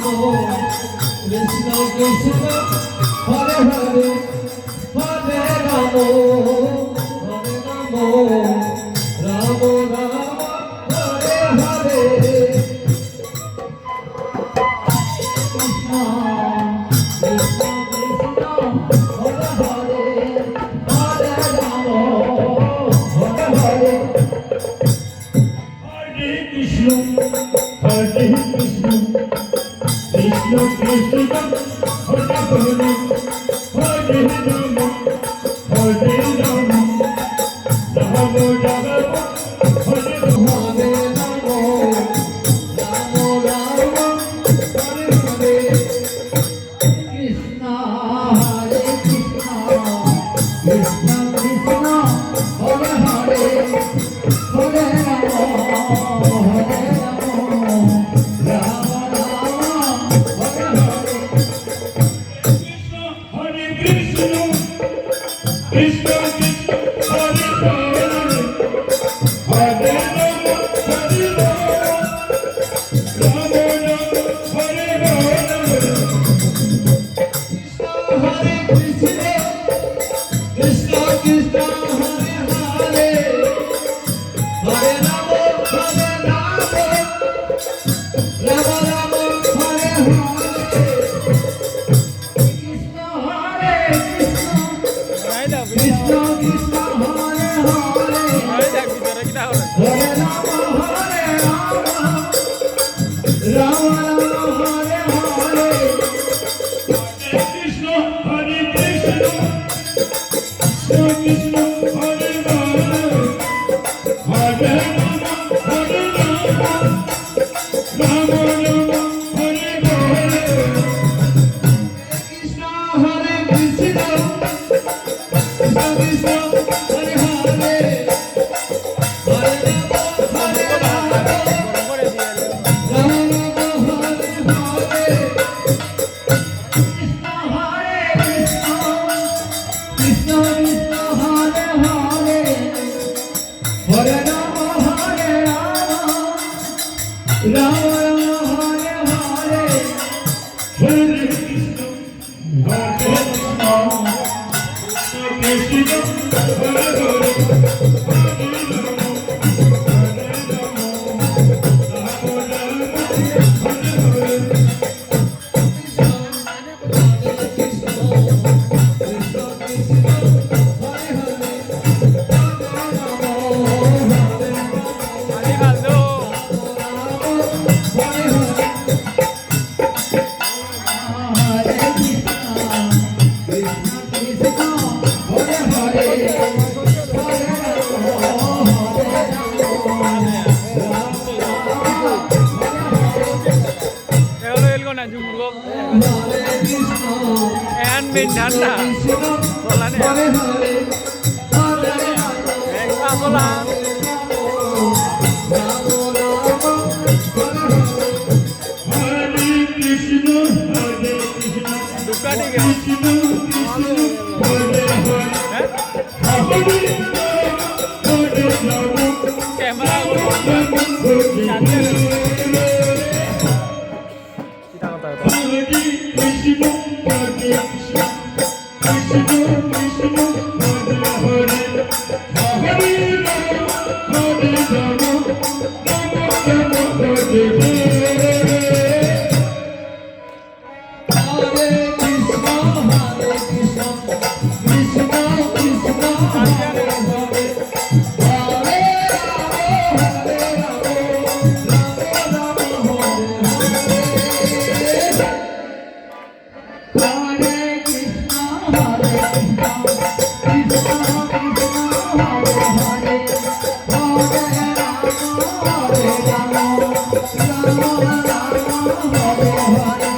কৃষ্ণ কৃষ্ণ হরে হরে হরে রাম রাম রাম হরে হরে কৃষ্ণ কৃষ্ণ কৃষ্ণ হরে হরে হরে রাম হরে হরে হরে কৃষ্ণ হরে কৃষ্ণ কৃষ্ণ কৃষ্ণ হরে হরে হরে রাম হরে রাম রাম রাম হরে হরে রাম রাম রাম হরে হরে কৃষ্ণ হরে কৃষ্ণ কৃষ্ণ কৃষ্ণ হরে হরে হরে রাম হরে Ram Krishna Krishna Hare Hare Hare Rama Hare Rama Rama Rama Hare Hare Krishna Hare Krishna Krishna Krishna Hare Hare Hare Rama Hare Rama Rama Rama Hare Hare Krishna Hare Krishna Krishna Krishna Hare Hare Hare Rama Hare Rama Rama Rama Hare Hare Krishna Hare Krishna Krishna Krishna Hare Hare Hare Rama Hare Rama Rama Rama Hare Hare Krishna Hare Krishna Krishna Krishna Hare Hare Hare Rama Hare Rama Rama Rama Hare Hare Krishna Hare Krishna Krishna Krishna Hare Hare Hare Rama Hare Rama Rama Rama Hare Hare Hare Krishna Hare Krishna Krishna Hare Hare ঠান্ডা Hare